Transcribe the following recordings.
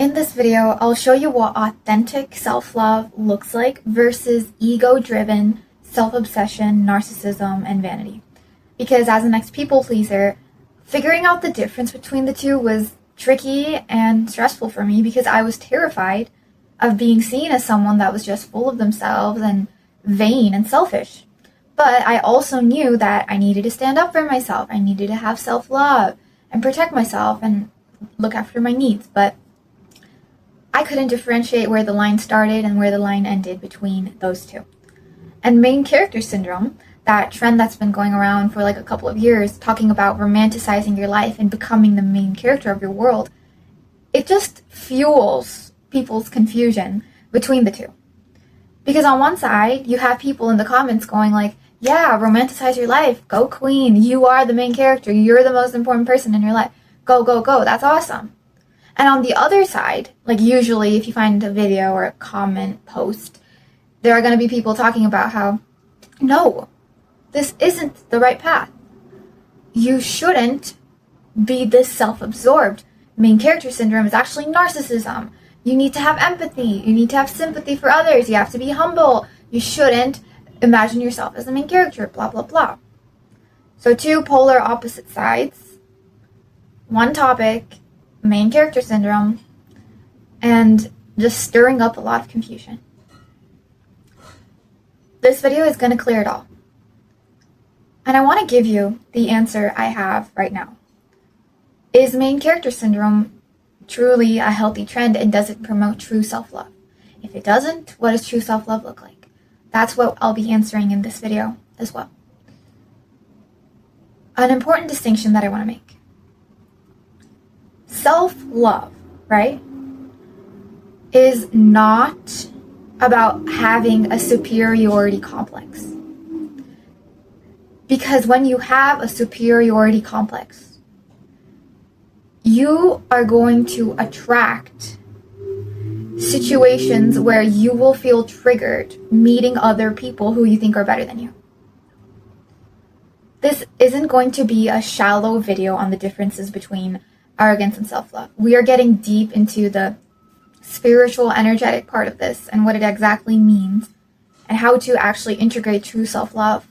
In this video, I'll show you what authentic self-love looks like versus ego-driven self-obsession, narcissism, and vanity. Because as an ex-people pleaser, figuring out the difference between the two was tricky and stressful for me because I was terrified of being seen as someone that was just full of themselves and vain and selfish. But I also knew that I needed to stand up for myself. I needed to have self-love and protect myself and look after my needs. But I couldn't differentiate where the line started and where the line ended between those two. And main character syndrome, that trend that's been going around for like a couple of years, talking about romanticizing your life and becoming the main character of your world, it just fuels people's confusion between the two. Because on one side, you have people in the comments going like, yeah, romanticize your life, go queen, you are the main character, you're the most important person in your life, go, go, go, that's awesome. And on the other side, like usually if you find a video or a comment post, there are going to be people talking about how, no, this isn't the right path. You shouldn't be this self-absorbed. Main character syndrome is actually narcissism. You need to have empathy. You need to have sympathy for others. You have to be humble. You shouldn't imagine yourself as the main character, blah, blah, blah. So two polar opposite sides, one topic, main character syndrome, and just stirring up a lot of confusion. This video is going to clear it all. And I want to give you the answer I have right now. Is main character syndrome truly a healthy trend, and does it promote true self-love? If it doesn't, what does true self-love look like? That's what I'll be answering in this video as well. An important distinction that I want to make. Self-love, right, is not about having a superiority complex. Because when you have a superiority complex, you are going to attract situations where you will feel triggered meeting other people who you think are better than you. This isn't going to be a shallow video on the differences between arrogance and self-love. We are getting deep into the spiritual, energetic part of this and what it exactly means and how to actually integrate true self-love.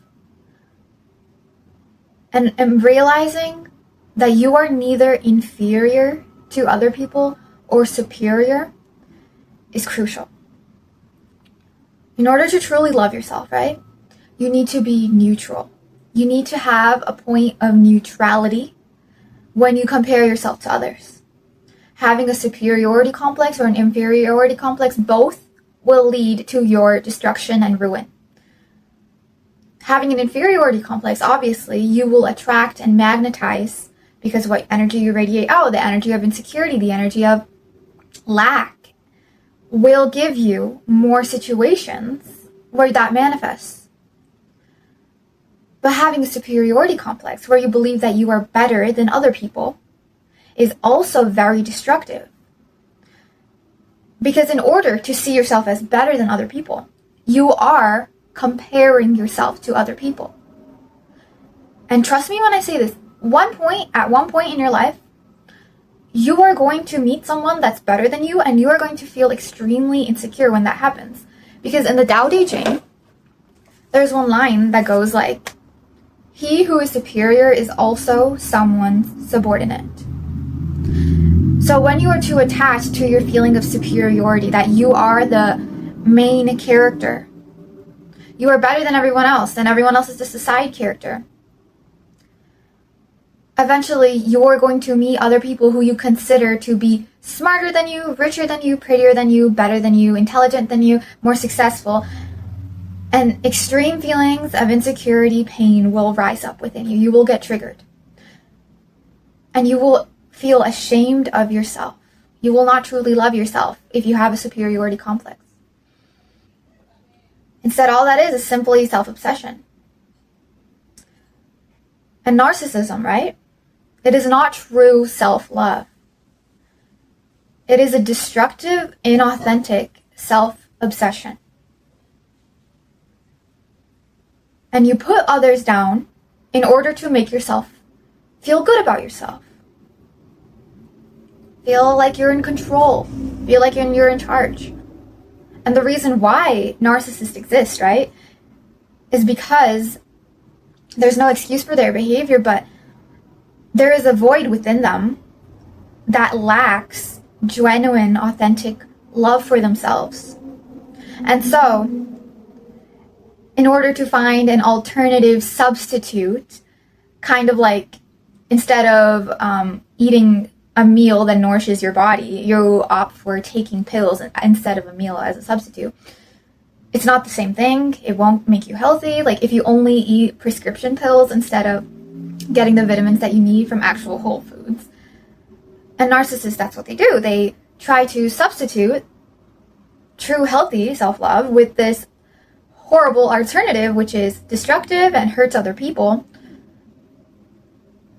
And realizing that you are neither inferior to other people or superior is crucial. In order to truly love yourself, right, you need to be neutral. You need to have a point of neutrality when you compare yourself to others. Having a superiority complex or an inferiority complex, both will lead to your destruction and ruin. Having an inferiority complex, obviously, you will attract and magnetize because what energy you radiate out, the energy of insecurity, the energy of lack, will give you more situations where that manifests. But having a superiority complex where you believe that you are better than other people is also very destructive. Because in order to see yourself as better than other people, you are comparing yourself to other people. And trust me when I say this, at one point in your life, you are going to meet someone that's better than you, and you are going to feel extremely insecure when that happens. Because in the Tao Te Ching, there's one line that goes like, he who is superior is also someone's subordinate. So when you are too attached to your feeling of superiority, that you are the main character, you are better than everyone else, and everyone else is just a side character, eventually you're going to meet other people who you consider to be smarter than you, richer than you, prettier than you, better than you, intelligent than you, more successful. And extreme feelings of insecurity, pain will rise up within you. You will get triggered. And you will feel ashamed of yourself. You will not truly love yourself if you have a superiority complex. Instead, all that is simply self-obsession. And narcissism, right? It is not true self-love. It is a destructive, inauthentic self-obsession. And you put others down in order to make yourself feel good about yourself. Feel like you're in control. Feel like you're in charge. And the reason why narcissists exist, right, is because there's no excuse for their behavior, but there is a void within them that lacks genuine, authentic love for themselves. And so, in order to find an alternative substitute, kind of like instead of eating a meal that nourishes your body, you opt for taking pills instead of a meal as a substitute. It's not the same thing. It won't make you healthy. Like if you only eat prescription pills instead of getting the vitamins that you need from actual whole foods. And narcissists, that's what they do. They try to substitute true healthy self-love with this horrible alternative, which is destructive and hurts other people,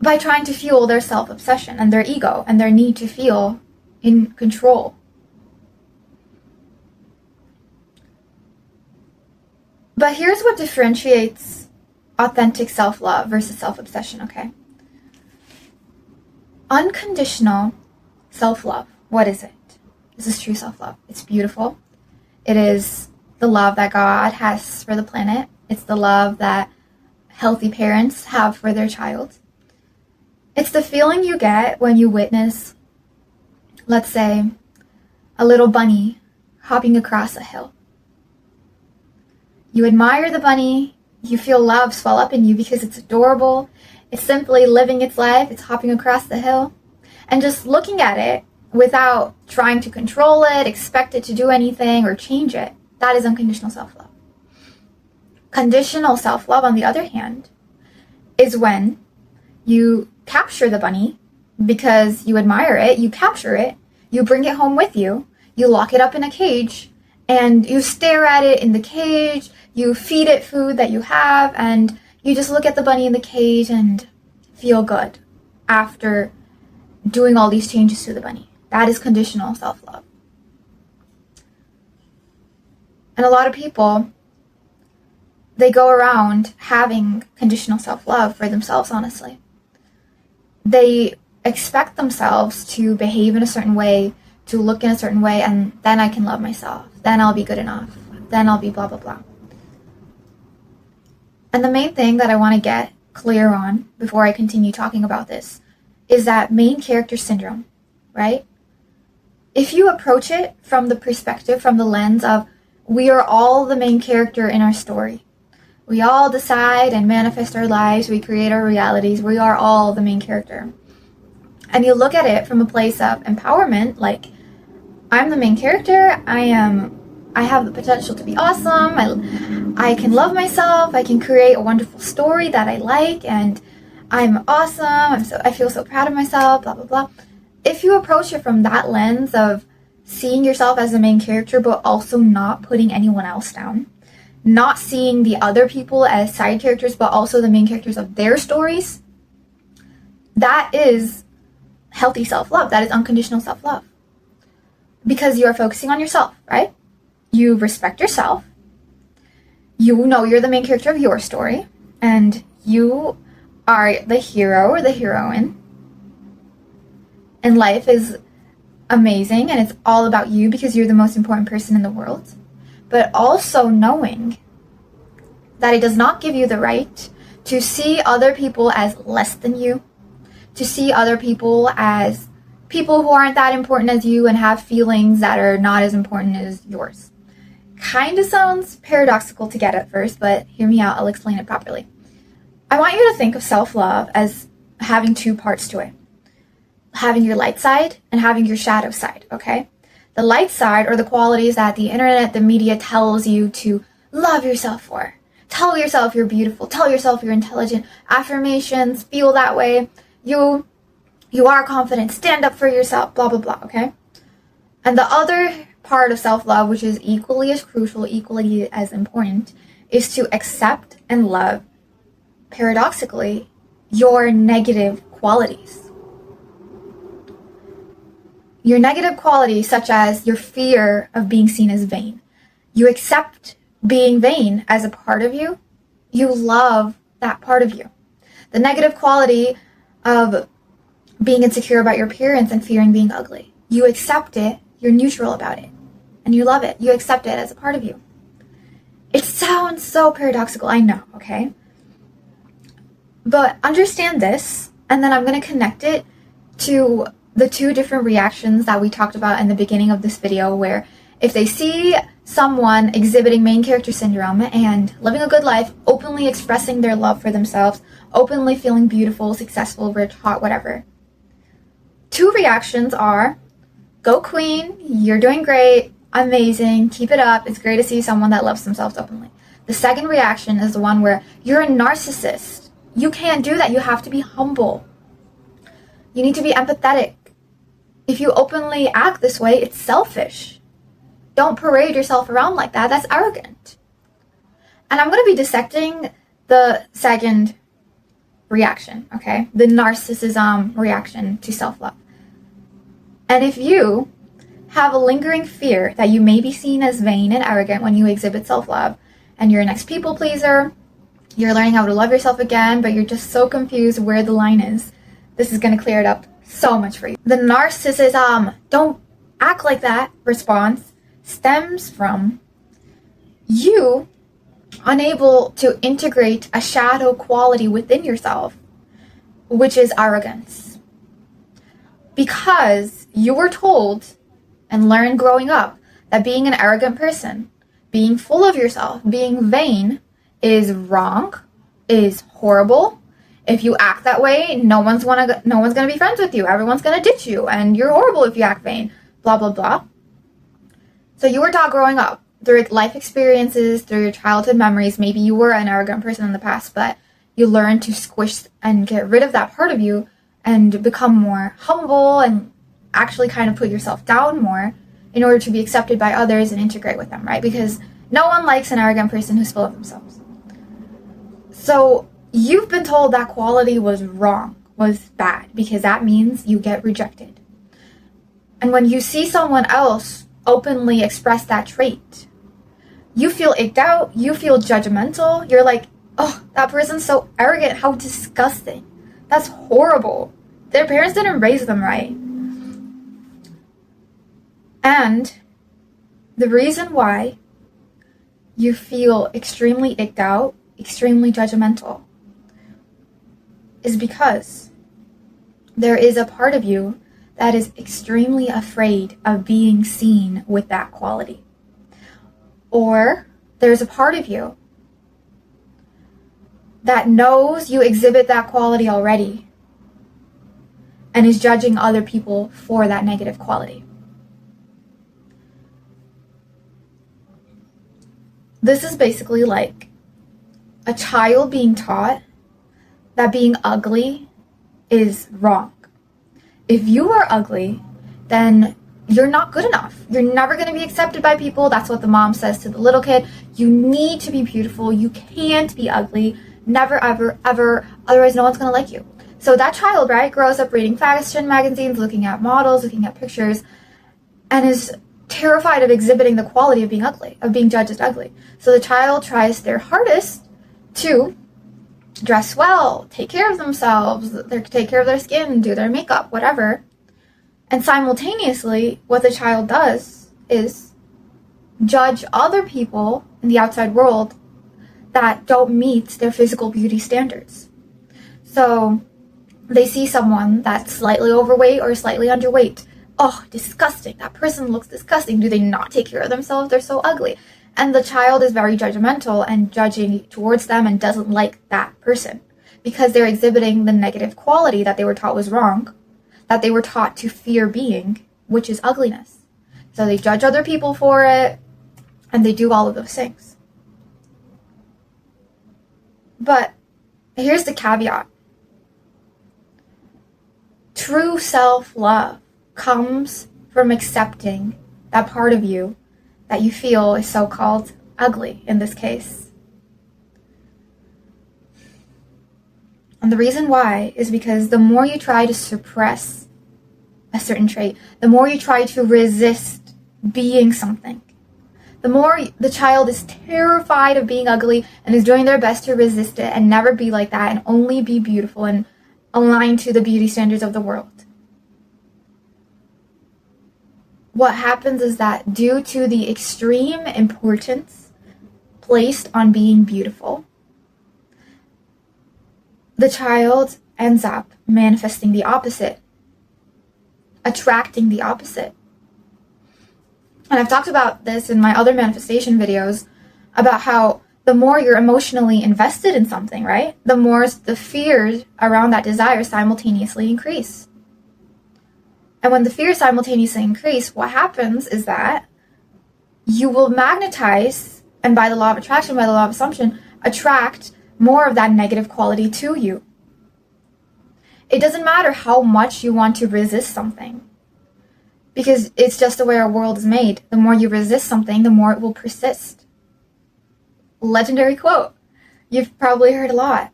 by trying to fuel their self-obsession and their ego and their need to feel in control. But here's what differentiates authentic self-love versus self-obsession, okay? Unconditional self-love. What is it? This is true self-love. It's beautiful. It is the love that God has for the planet. It's the love that healthy parents have for their child. It's the feeling you get when you witness, let's say, a little bunny hopping across a hill. You admire the bunny, you feel love swell up in you because it's adorable, it's simply living its life, it's hopping across the hill. And just looking at it without trying to control it, expect it to do anything, or change it, that is unconditional self-love. Conditional self-love, on the other hand, is when you capture the bunny because you admire it, you capture it, you bring it home with you, you lock it up in a cage, and you stare at it in the cage, you feed it food that you have, and you just look at the bunny in the cage and feel good after doing all these changes to the bunny. That is conditional self-love. And a lot of people, they go around having conditional self-love for themselves, honestly. They expect themselves to behave in a certain way, to look in a certain way, and then I can love myself. Then I'll be good enough. Then I'll be blah, blah, blah. And the main thing that I want to get clear on before I continue talking about this is that main character syndrome, right? If you approach it from the perspective, from the lens of we are all the main character in our story. We all decide and manifest our lives. We create our realities. We are all the main character. And you look at it from a place of empowerment, like I'm the main character. I have the potential to be awesome. I can love myself. I can create a wonderful story that I like, and I'm awesome. I feel so proud of myself, blah, blah, blah. If you approach it from that lens of seeing yourself as the main character, but also not putting anyone else down, not seeing the other people as side characters, but also the main characters of their stories, that is healthy self-love. That is unconditional self-love. Because you are focusing on yourself, right? You respect yourself. You know you're the main character of your story, and you are the hero or the heroine. And life is amazing, and it's all about you because you're the most important person in the world. But also knowing that it does not give you the right to see other people as less than you, to see other people as people who aren't that important as you and have feelings that are not as important as yours. Kind of sounds paradoxical to get at first, but hear me out, I'll explain it properly. I want you to think of self-love as having two parts to it. Having your light side and having your shadow side, okay? The light side are the qualities that the internet, the media tells you to love yourself for. Tell yourself you're beautiful. Tell yourself you're intelligent. Affirmations, feel that way. You are confident. Stand up for yourself, blah, blah, blah, okay? And the other part of self-love, which is equally as crucial, equally as important, is to accept and love, paradoxically, your negative qualities. Your negative qualities, such as your fear of being seen as vain. You accept being vain as a part of you. You love that part of you. The negative quality of being insecure about your appearance and fearing being ugly. You accept it, you're neutral about it, and you love it. You accept it as a part of you. It sounds so paradoxical, I know, okay? But understand this, and then I'm going to connect it to the two different reactions that we talked about in the beginning of this video, where if they see someone exhibiting main character syndrome and living a good life, openly expressing their love for themselves, openly feeling beautiful, successful, rich, hot, whatever. Two reactions are, go queen, you're doing great, amazing, keep it up, it's great to see someone that loves themselves openly. The second reaction is the one where you're a narcissist. You can't do that, you have to be humble. You need to be empathetic. If you openly act this way, it's selfish. Don't parade yourself around like that, that's arrogant. And I'm going to be dissecting the second reaction, okay? The narcissism reaction to self-love. And if you have a lingering fear that you may be seen as vain and arrogant when you exhibit self-love, and you're an ex-people pleaser, you're learning how to love yourself again, but you're just so confused where the line is, this is going to clear it up so much for you. The narcissism, don't act like that response stems from you unable to integrate a shadow quality within yourself, which is arrogance. Because you were told and learned growing up that being an arrogant person, being full of yourself, being vain is wrong, is horrible. If you act that way, no one's gonna be friends with you. Everyone's gonna ditch you, and you're horrible if you act vain. Blah blah blah. So you were taught growing up through life experiences, through your childhood memories. Maybe you were an arrogant person in the past, but you learned to squish and get rid of that part of you and become more humble and actually kind of put yourself down more in order to be accepted by others and integrate with them, right? Because no one likes an arrogant person who's full of themselves. So you've been told that quality was wrong, was bad, because that means you get rejected. And when you see someone else openly express that trait, you feel icked out, you feel judgmental, you're like, oh, that person's so arrogant, how disgusting. That's horrible. Their parents didn't raise them right. And the reason why you feel extremely icked out, extremely judgmental, is because there is a part of you that is extremely afraid of being seen with that quality. Or there's a part of you that knows you exhibit that quality already and is judging other people for that negative quality. This is basically like a child being taught that being ugly is wrong. If you are ugly, then you're not good enough. You're never going to be accepted by people. That's what the mom says to the little kid. You need to be beautiful. You can't be ugly. Never, ever, ever. Otherwise, no one's going to like you. So that child, right, grows up reading fashion magazines, looking at models, looking at pictures, and is terrified of exhibiting the quality of being ugly, of being judged as ugly. So the child tries their hardest to dress well, take care of themselves, take care of their skin, do their makeup, whatever. And simultaneously, what the child does is judge other people in the outside world that don't meet their physical beauty standards. So they see someone that's slightly overweight or slightly underweight. Oh, disgusting. That person looks disgusting. Do they not take care of themselves? They're so ugly. And the child is very judgmental and judging towards them and doesn't like that person because they're exhibiting the negative quality that they were taught was wrong, that they were taught to fear being, which is ugliness. So they judge other people for it, and they do all of those things. But here's the caveat. True self-love comes from accepting that part of you that you feel is so-called ugly in this case. And the reason why is because the more you try to suppress a certain trait, the more you try to resist being something, the more the child is terrified of being ugly and is doing their best to resist it and never be like that and only be beautiful and align to the beauty standards of the world. what happens is that due to the extreme importance placed on being beautiful, the child ends up manifesting the opposite, attracting the opposite. And I've talked about this in my other manifestation videos about how the more you're emotionally invested in something, right, the more the fears around that desire simultaneously increase. And when the fears simultaneously increase, what happens is that you will magnetize, and by the law of attraction, by the law of assumption, attract more of that negative quality to you. It doesn't matter how much you want to resist something, because it's just the way our world is made. The more you resist something, the more it will persist. Legendary quote. You've probably heard a lot.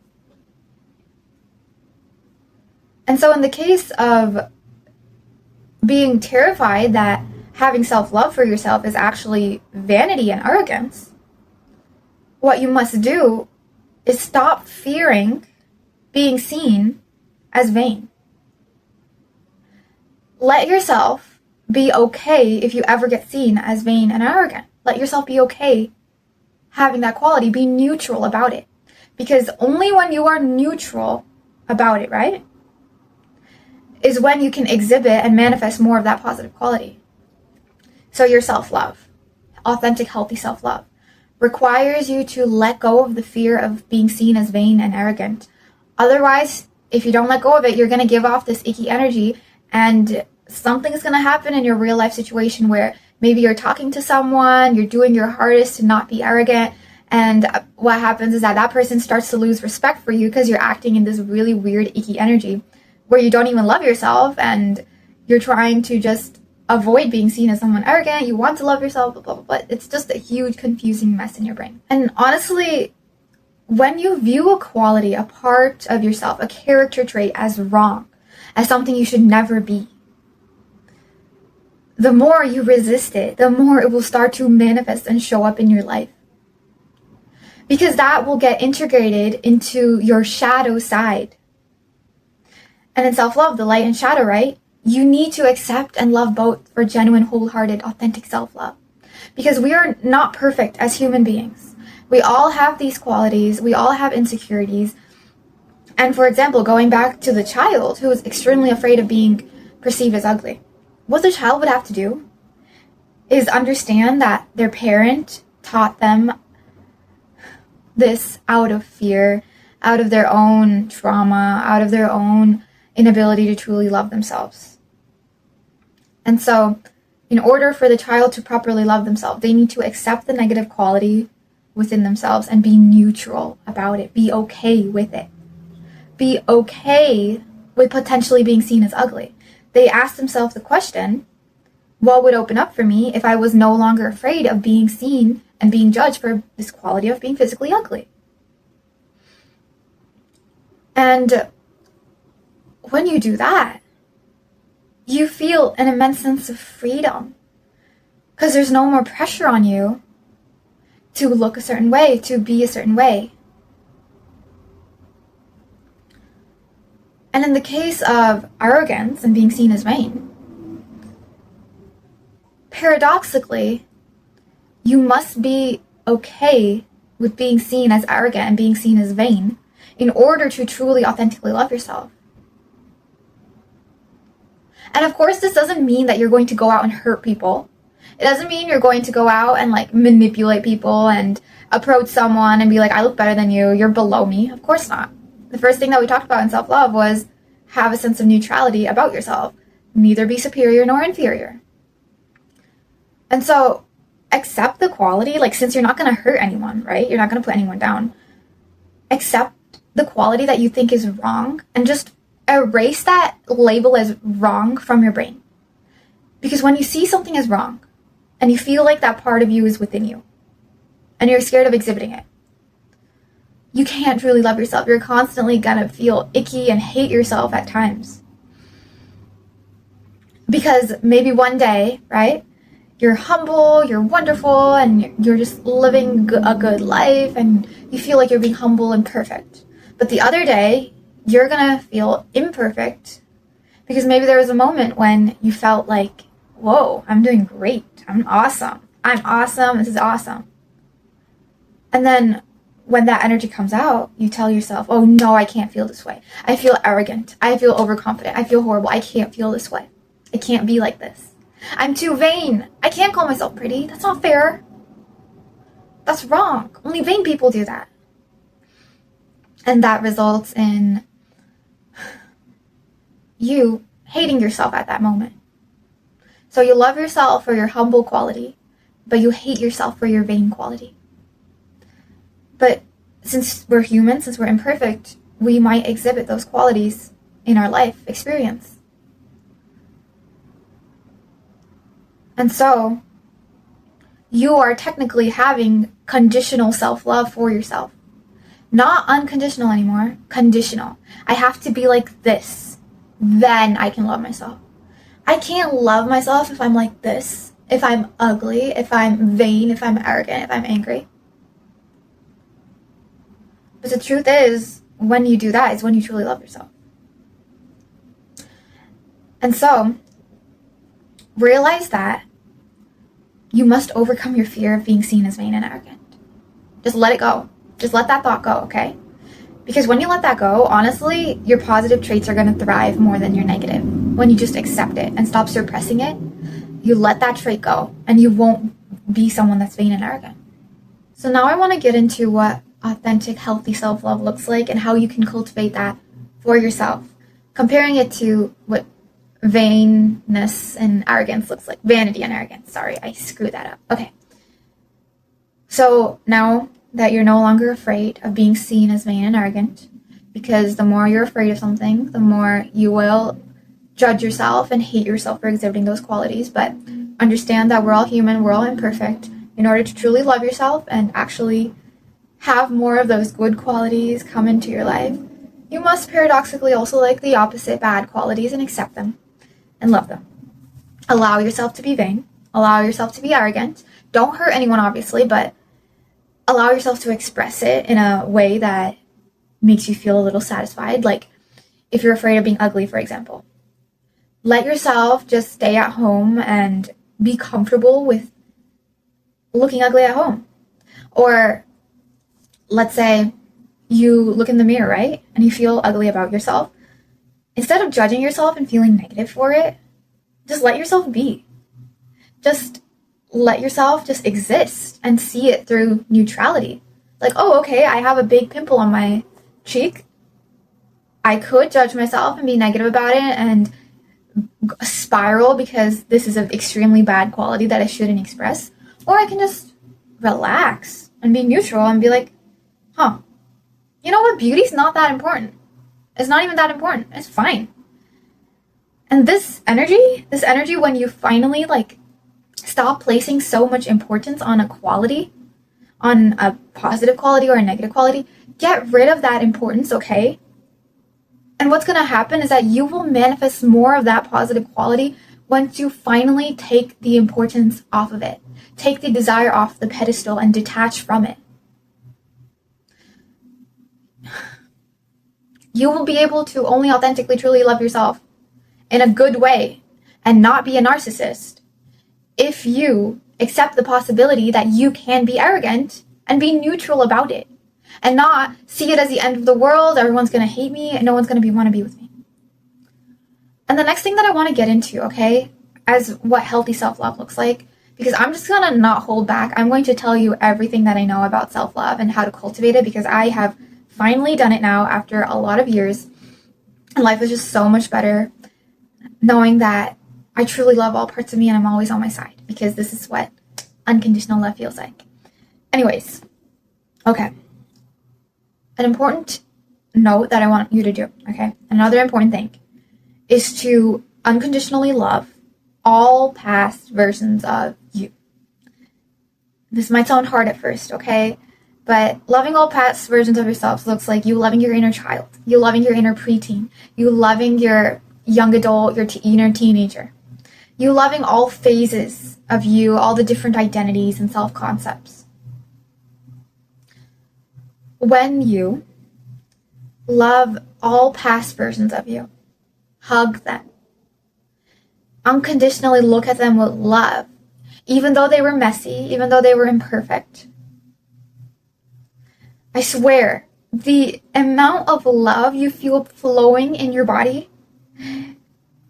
And so in the case of being terrified that having self-love for yourself is actually vanity and arrogance, what you must do is stop fearing being seen as vain. Let yourself be okay if you ever get seen as vain and arrogant. Let yourself be okay having that quality. Be neutral about it. Because only when you are neutral about it, right, is when you can exhibit and manifest more of that positive quality. So your self-love, authentic, healthy self-love, requires you to let go of the fear of being seen as vain and arrogant. Otherwise, if you don't let go of it, you're going to give off this icky energy, and something's going to happen in your real life situation where maybe you're talking to someone, you're doing your hardest to not be arrogant, and what happens is that that person starts to lose respect for you because you're acting in this really weird, icky energy where you don't even love yourself, and you're trying to just avoid being seen as someone arrogant. You want to love yourself, blah, blah, blah, but it's just a huge, confusing mess in your brain. And honestly, when you view a quality, a part of yourself, a character trait as wrong, as something you should never be, the more you resist it, the more it will start to manifest and show up in your life. Because that will get integrated into your shadow side. And in self-love, the light and shadow, right? You need to accept and love both for genuine, wholehearted, authentic self-love. Because we are not perfect as human beings. We all have these qualities. We all have insecurities. And for example, going back to the child who is extremely afraid of being perceived as ugly, what the child would have to do is understand that their parent taught them this out of fear, out of their own trauma, out of their own inability to truly love themselves. And so, in order for the child to properly love themselves, they need to accept the negative quality within themselves and be neutral about it. Be okay with it. Be okay with potentially being seen as ugly. They ask themselves the question, what would open up for me if I was no longer afraid of being seen and being judged for this quality of being physically ugly? And when you do that, you feel an immense sense of freedom because there's no more pressure on you to look a certain way, to be a certain way. And in the case of arrogance and being seen as vain, paradoxically, you must be okay with being seen as arrogant and being seen as vain in order to truly, authentically love yourself. And of course, this doesn't mean that you're going to go out and hurt people. It doesn't mean you're going to go out and manipulate people and approach someone and be like, I look better than you, you're below me. Of course not. The first thing that we talked about in self-love was have a sense of neutrality about yourself. Neither be superior nor inferior. And so accept the quality, since you're not going to hurt anyone, right? You're not going to put anyone down. Accept the quality that you think is wrong and just erase that label as wrong from your brain. Because when you see something as wrong and you feel like that part of you is within you and you're scared of exhibiting it, you can't truly love yourself. You're constantly going to feel icky and hate yourself at times. Because maybe one day, right, you're humble, you're wonderful, and you're just living a good life and you feel like you're being humble and perfect. But the other day, you're going to feel imperfect because maybe there was a moment when you felt like, whoa, I'm doing great. I'm awesome. I'm awesome. This is awesome. And then when that energy comes out, you tell yourself, oh no, I can't feel this way. I feel arrogant. I feel overconfident. I feel horrible. I can't feel this way. I can't be like this. I'm too vain. I can't call myself pretty. That's not fair. That's wrong. Only vain people do that. And that results in you hating yourself at that moment. So you love yourself for your humble quality, but you hate yourself for your vain quality. But since we're human, since we're imperfect, we might exhibit those qualities in our life experience. And so you are technically having conditional self-love for yourself. Not unconditional anymore, conditional. I have to be like this, then I can love myself. I can't love myself if I'm like this, if I'm ugly, if I'm vain, if I'm arrogant, if I'm angry. But the truth is, when you do that is when you truly love yourself. And so, realize that you must overcome your fear of being seen as vain and arrogant. Just let it go. Just let that thought go, okay? Because when you let that go, honestly, your positive traits are going to thrive more than your negative. When you just accept it and stop suppressing it, you let that trait go and you won't be someone that's vain and arrogant. So now I want to get into what authentic, healthy self-love looks like and how you can cultivate that for yourself. Comparing it to what vainness and arrogance looks like. Vanity and arrogance. Sorry, I screwed that up. Okay. So now that you're no longer afraid of being seen as vain and arrogant, because the more you're afraid of something, the more you will judge yourself and hate yourself for exhibiting those qualities. But understand that we're all human, we're all imperfect. In order to truly love yourself and actually have more of those good qualities come into your life, you must paradoxically also like the opposite bad qualities and accept them and love them. Allow yourself to be vain. Allow yourself to be arrogant. Don't hurt anyone, obviously, but allow yourself to express it in a way that makes you feel a little satisfied. Like if you're afraid of being ugly, for example. Let yourself just stay at home and be comfortable with looking ugly at home. Or let's say you look in the mirror, right? And you feel ugly about yourself. Instead of judging yourself and feeling negative for it, just let yourself be. Just let yourself just exist and see it through neutrality. Like, oh, okay, I have a big pimple on my cheek. I could judge myself and be negative about it and spiral because this is an extremely bad quality that I shouldn't express. Or I can just relax and be neutral and be like, you know what? Beauty's not that important. It's not even that important. It's fine. And this energy, when you finally stop placing so much importance on a quality, on a positive quality or a negative quality, get rid of that importance, okay? And what's going to happen is that you will manifest more of that positive quality once you finally take the importance off of it. Take the desire off the pedestal and detach from it. You will be able to only authentically, truly love yourself in a good way and not be a narcissist if you accept the possibility that you can be arrogant and be neutral about it and not see it as the end of the world. Everyone's going to hate me and no one's going to want to be with me. And the next thing that I want to get into, okay, as what healthy self-love looks like, because I'm just going to not hold back. I'm going to tell you everything that I know about self-love and how to cultivate it because I have finally done it now after a lot of years. And life is just so much better knowing that I truly love all parts of me and I'm always on my side because this is what unconditional love feels like. Anyways, okay. An important note that I want you to do, okay? Another important thing is to unconditionally love all past versions of you. This might sound hard at first, okay? But loving all past versions of yourself looks like you loving your inner child, you loving your inner preteen, you loving your young adult, your inner teenager, you loving all phases of you, all the different identities and self-concepts. When you love all past versions of you, hug them, unconditionally look at them with love, even though they were messy, even though they were imperfect. I swear, the amount of love you feel flowing in your body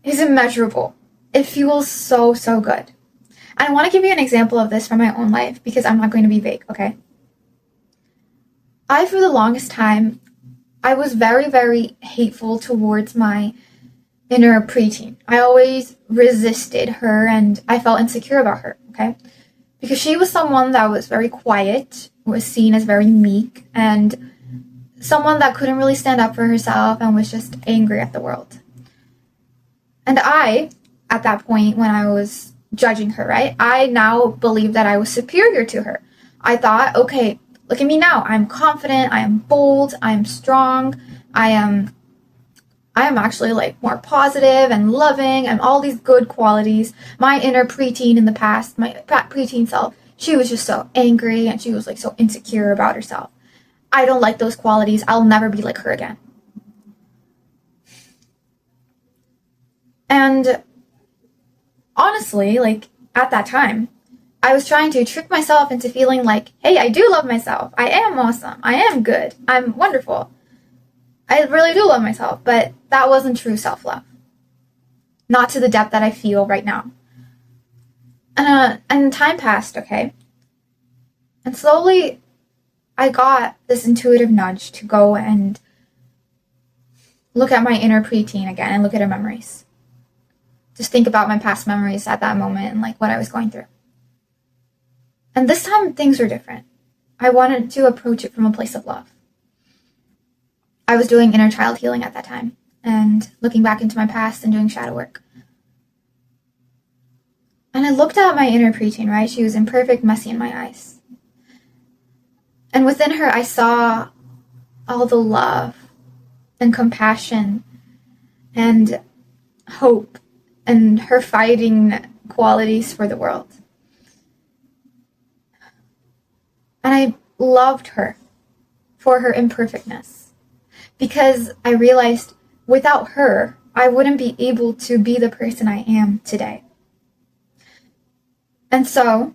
is immeasurable. It feels so, so good. I want to give you an example of this from my own life because I'm not going to be vague, okay? For the longest time, I was very, very hateful towards my inner preteen. I always resisted her and I felt insecure about her, okay? Because she was someone that was very quiet, was seen as very meek, and someone that couldn't really stand up for herself and was just angry at the world. And I, at that point when I was judging her, right, I now believed that I was superior to her. I thought, okay, look at me now. I'm confident, I am bold, I am strong, I am actually like more positive and loving and all these good qualities. My inner preteen in the past, my preteen self, she was just so angry and she was like so insecure about herself. I don't like those qualities. I'll never be like her again. And honestly, like at that time, I was trying to trick myself into feeling like, hey, I do love myself. I am awesome. I am good. I'm wonderful. I really do love myself, but that wasn't true self-love. Not to the depth that I feel right now. And time passed, okay? And slowly, I got this intuitive nudge to go and look at my inner preteen again and look at her memories. Just think about my past memories at that moment and like what I was going through. And this time, things were different. I wanted to approach it from a place of love. I was doing inner child healing at that time and looking back into my past and doing shadow work. And I looked at my inner preteen, right? She was imperfect, messy in my eyes. And within her, I saw all the love and compassion and hope and her fighting qualities for the world. And I loved her for her imperfectness. Because I realized without her, I wouldn't be able to be the person I am today. And so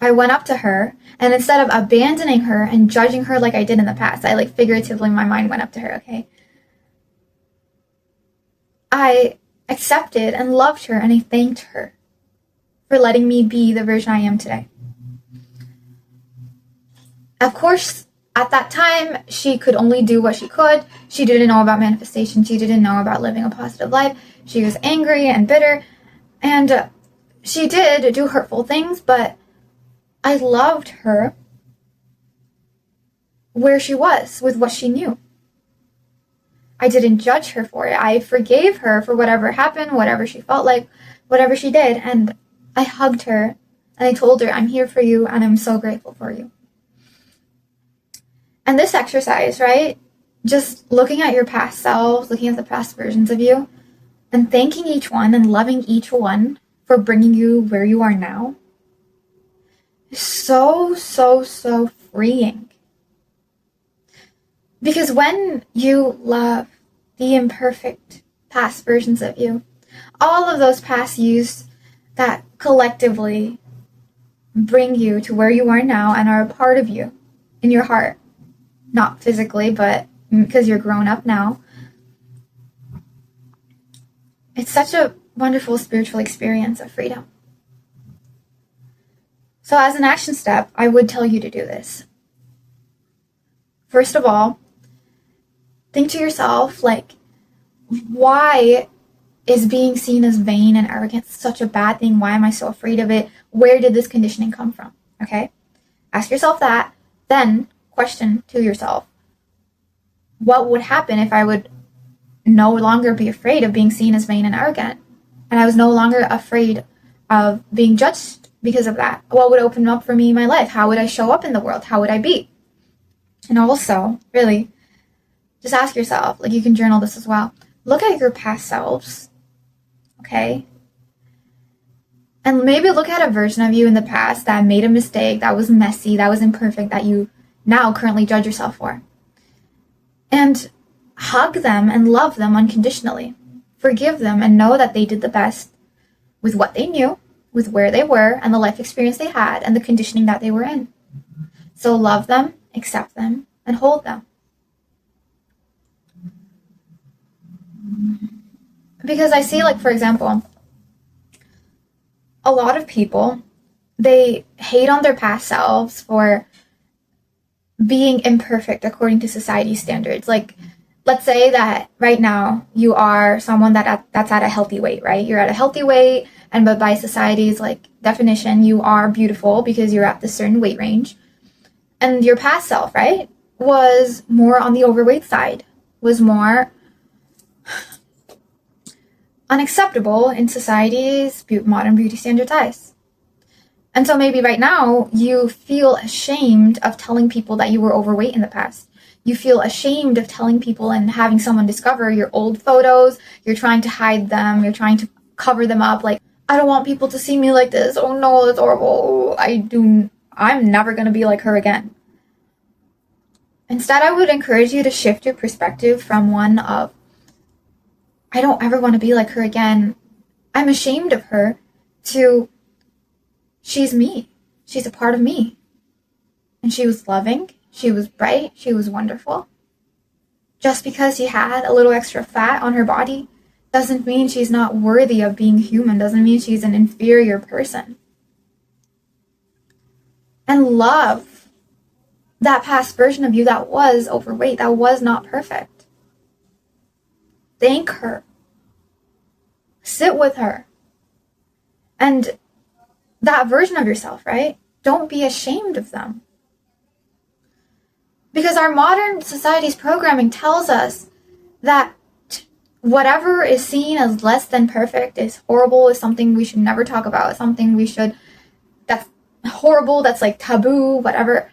I went up to her, and instead of abandoning her and judging her like I did in the past, I like figuratively, my mind went up to her, okay? I accepted and loved her, and I thanked her for letting me be the version I am today. Of course, at that time, she could only do what she could. She didn't know about manifestation. She didn't know about living a positive life. She was angry and bitter. And she did do hurtful things, but I loved her where she was with what she knew. I didn't judge her for it. I forgave her for whatever happened, whatever she felt like, whatever she did. And I hugged her and I told her, I'm here for you and I'm so grateful for you. And this exercise, right? Just looking at your past selves, looking at the past versions of you, and thanking each one and loving each one for bringing you where you are now is so, so, so freeing. Because when you love the imperfect past versions of you, all of those past yous that collectively bring you to where you are now and are a part of you in your heart, not physically, but because you're grown up now. It's such a wonderful spiritual experience of freedom. So as an action step, I would tell you to do this. First of all, think to yourself, like, why is being seen as vain and arrogant such a bad thing? Why am I so afraid of it? Where did this conditioning come from? Okay? Ask yourself that. Then question to yourself, what would happen if I would no longer be afraid of being seen as vain and arrogant? And I was no longer afraid of being judged because of that. What would open up for me in my life? How would I show up in the world? How would I be? And also, really, just ask yourself, like you can journal this as well. Look at your past selves, okay? And maybe look at a version of you in the past that made a mistake, that was messy, that was imperfect, that you now currently judge yourself for. And hug them and love them unconditionally forgive them, and know that they did the best with what they knew, with where they were, and the life experience they had, and the conditioning that they were in. So love them, accept them, and hold them. Because I see, like, for example, a lot of people, they hate on their past selves for being imperfect according to society's standards. Like, let's say that right now you are someone that's at a healthy weight, right? You're at a healthy weight, and but by society's like definition, you are beautiful because you're at this certain weight range. And your past self, right, was more on the overweight side, was more unacceptable in society's modern beauty standards eyes. And so maybe right now you feel ashamed of telling people that you were overweight in the past. You feel ashamed of telling people and having someone discover your old photos. You're trying to hide them. You're trying to cover them up. Like, I don't want people to see me like this. Oh no, that's horrible. I'm never going to be like her again. Instead, I would encourage you to shift your perspective from one of, I don't ever want to be like her again, I'm ashamed of her, to, she's me. She's a part of me. And she was loving. She was bright. She was wonderful. Just because she had a little extra fat on her body doesn't mean she's not worthy of being human. Doesn't mean she's an inferior person. And love that past version of you that was overweight, that was not perfect. Thank her. Sit with her. And that version of yourself, right? Don't be ashamed of them. Because our modern society's programming tells us that whatever is seen as less than perfect is horrible, is something we should never talk about, something that's horrible, that's like taboo, whatever.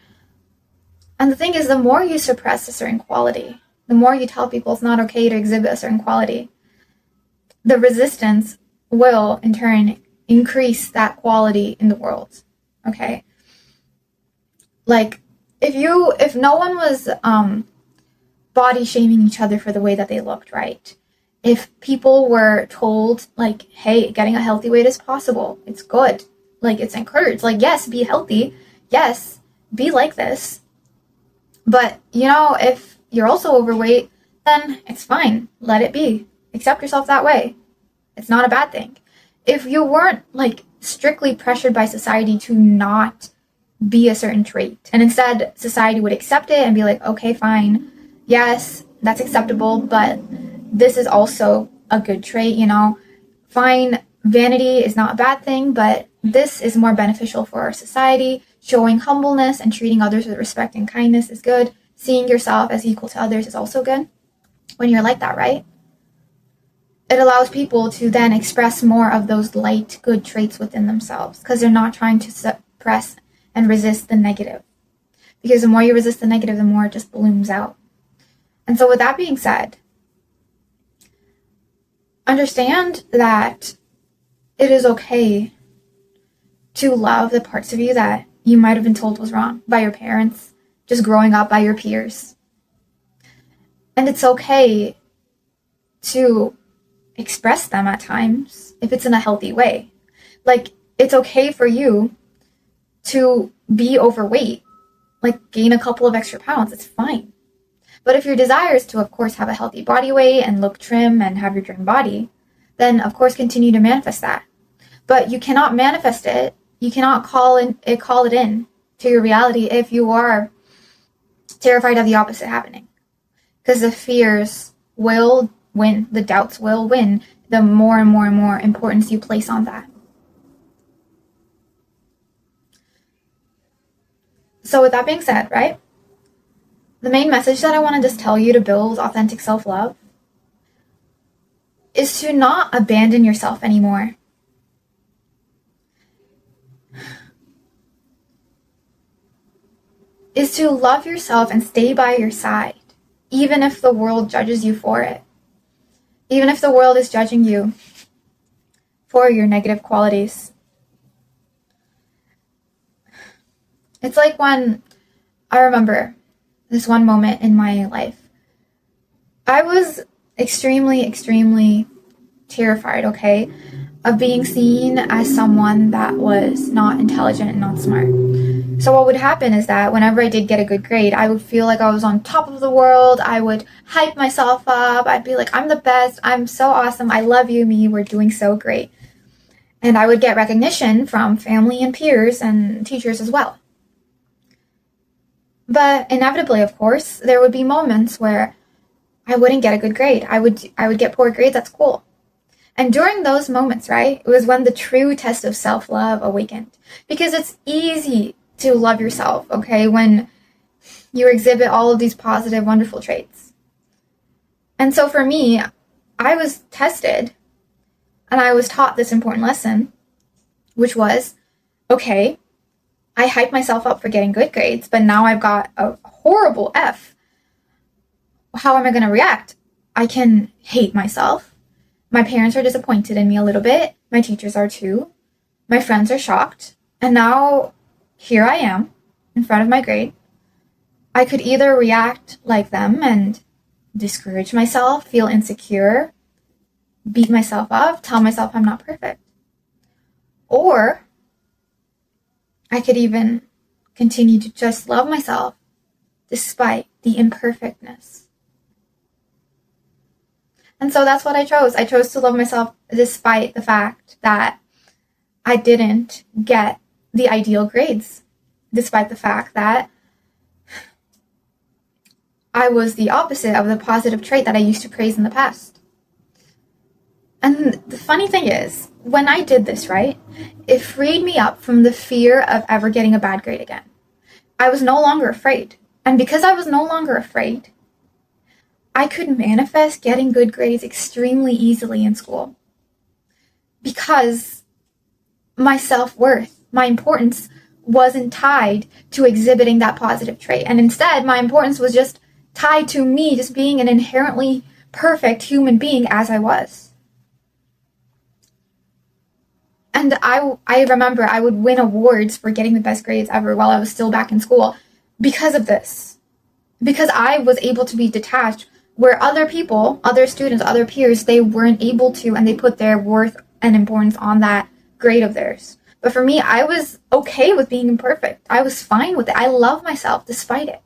And the thing is, the more you suppress a certain quality, the more you tell people it's not okay to exhibit a certain quality, the resistance will, in turn, increase that quality in the world. Okay? Like, if no one was body shaming each other for the way that they looked, right? If people were told, like, hey, getting a healthy weight is possible, it's good, like, it's encouraged, like, yes, be healthy, yes, be like this, but, if you're also overweight, then it's fine, let it be, accept yourself that way, it's not a bad thing. If you weren't, like, strictly pressured by society to not be a certain trait, and instead society would accept it and be like, okay, fine, yes, that's acceptable, but this is also a good trait, fine, vanity is not a bad thing, but this is more beneficial for our society. Showing humbleness and treating others with respect and kindness is good. Seeing yourself as equal to others is also good. When you're like that, right? It allows people to then express more of those light, good traits within themselves, because they're not trying to suppress and resist the negative. Because the more you resist the negative, the more it just blooms out. And so with that being said, understand that it is okay to love the parts of you that you might have been told was wrong by your parents, just growing up, by your peers. And it's okay to express them at times if it's in a healthy way. Like, it's okay for you to be overweight, like gain a couple of extra pounds, it's fine. But if your desire is to, of course, have a healthy body weight and look trim and have your dream body, then, of course, continue to manifest that. But you cannot manifest it, you cannot call it in to your reality if you are terrified of the opposite happening. Because the fears will win, the doubts will win, the more and more and more importance you place on that. So with that being said, right, the main message that I want to just tell you to build authentic self-love is to not abandon yourself anymore. Is to love yourself and stay by your side, even if the world judges you for it. Even if the world is judging you for your negative qualities. It's like when I remember this one moment in my life. I was extremely terrified, okay, of being seen as someone that was not intelligent and not smart. So what would happen is that whenever I did get a good grade, I would feel like I was on top of the world. I would hype myself up. I'd be like, I'm the best. I'm so awesome. I love you, me. We're doing so great. And I would get recognition from family and peers and teachers as well. But inevitably, of course, there would be moments where I wouldn't get a good grade. I would get poor grades at school. And during those moments, right, it was when the true test of self-love awakened. Because it's easy to love yourself, okay, when you exhibit all of these positive, wonderful traits. And so for me, I was tested and I was taught this important lesson, which was, okay, I hyped myself up for getting good grades, but now I've got a horrible F. How am I going to react? I can hate myself. My parents are disappointed in me a little bit. My teachers are too. My friends are shocked. And now here I am in front of my grade. I could either react like them and discourage myself, feel insecure, beat myself up, tell myself I'm not perfect. Or I could even continue to just love myself despite the imperfectness. And so that's what I chose. I chose to love myself despite the fact that I didn't get the ideal grades, despite the fact that I was the opposite of the positive trait that I used to praise in the past. And the funny thing is, when I did this, right, it freed me up from the fear of ever getting a bad grade again. I was no longer afraid. And because I was no longer afraid, I could manifest getting good grades extremely easily in school. Because my self-worth, my importance wasn't tied to exhibiting that positive trait. And instead, my importance was just tied to me just being an inherently perfect human being as I was. And I remember I would win awards for getting the best grades ever while I was still back in school because of this. Because I was able to be detached where other people, other students, other peers, they weren't able to, and they put their worth and importance on that grade of theirs. But for me, I was okay with being imperfect. I was fine with it. I love myself despite it.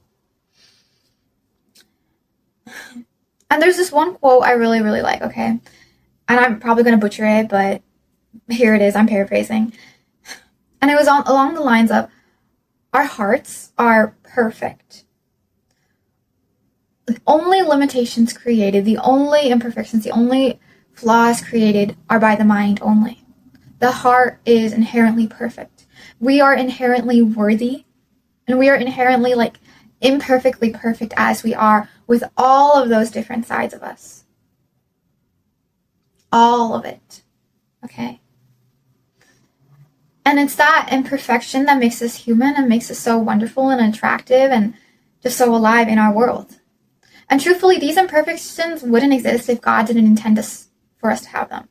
And there's this one quote I really, really like, okay? And I'm probably going to butcher it, but here it is. I'm paraphrasing. And it was along the lines of, our hearts are perfect. The only limitations created, the only imperfections, the only flaws created are by the mind only. The heart is inherently perfect. We are inherently worthy, and we are inherently imperfectly perfect as we are, with all of those different sides of us. All of it. Okay? And it's that imperfection that makes us human and makes us so wonderful and attractive and just so alive in our world. And truthfully, these imperfections wouldn't exist if God didn't intend for us to have them.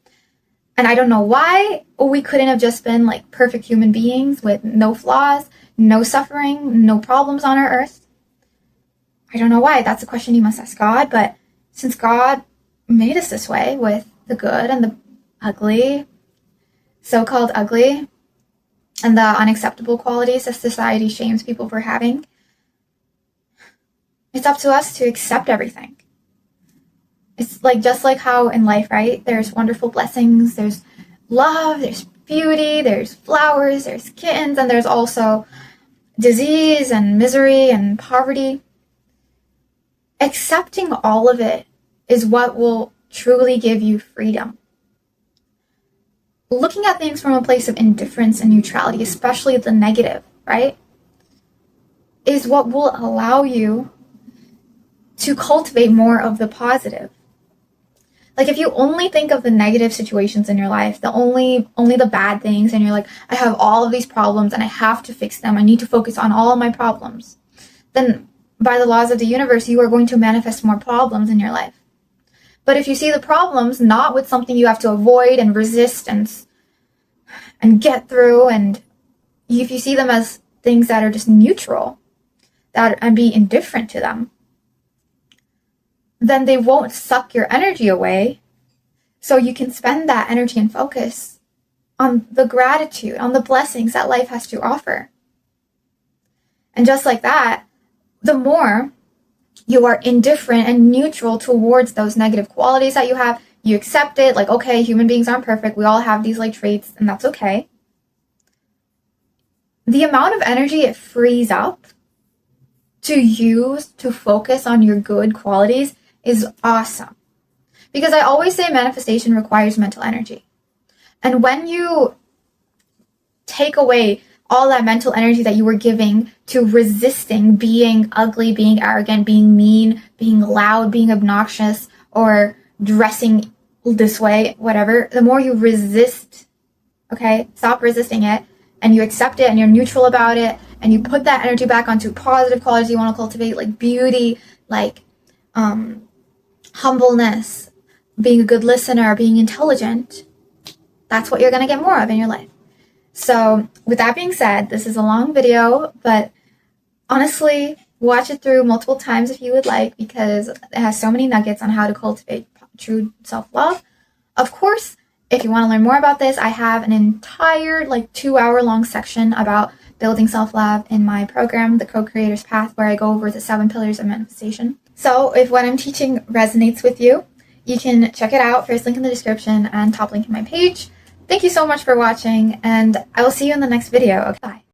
And I don't know why we couldn't have just been perfect human beings with no flaws, no suffering, no problems on our earth. I don't know why. That's a question you must ask God. But since God made us this way with the good and the ugly, so-called ugly, and the unacceptable qualities that society shames people for having, it's up to us to accept everything. It's just like how in life, right? There's wonderful blessings, there's love, there's beauty, there's flowers, there's kittens, and there's also disease and misery and poverty. Accepting all of it is what will truly give you freedom. Looking at things from a place of indifference and neutrality, especially the negative, right, is what will allow you to cultivate more of the positive. If you only think of the negative situations in your life, only the bad things, and you're like, I have all of these problems and I have to fix them, I need to focus on all of my problems, then by the laws of the universe, you are going to manifest more problems in your life. But if you see the problems not with something you have to avoid and resist and get through, and if you see them as things that are just neutral, and be indifferent to them, then they won't suck your energy away. So you can spend that energy and focus on the gratitude, on the blessings that life has to offer. And just like that, the more you are indifferent and neutral towards those negative qualities that you have, you accept it, like, okay, human beings aren't perfect. We all have these like traits, and that's okay. The amount of energy it frees up to use to focus on your good qualities is awesome. Because I always say manifestation requires mental energy. And when you take away all that mental energy that you were giving to resisting being ugly, being arrogant, being mean, being loud, being obnoxious, or dressing this way, whatever, the more you resist, okay, stop resisting it, and you accept it and you're neutral about it, and you put that energy back onto positive qualities you want to cultivate, like beauty, like humbleness, being a good listener, being intelligent, that's what you're going to get more of in your life. So with that being said, this is a long video, but honestly, watch it through multiple times if you would like, because it has so many nuggets on how to cultivate true self-love. Of course, if you want to learn more about this, I have an entire 2-hour long section about building self-love in my program, The Co-Creator's Path, where I go over the 7 pillars of manifestation. So if what I'm teaching resonates with you, you can check it out. First link in the description and top link in my page. Thank you so much for watching, and I will see you in the next video. Okay, bye.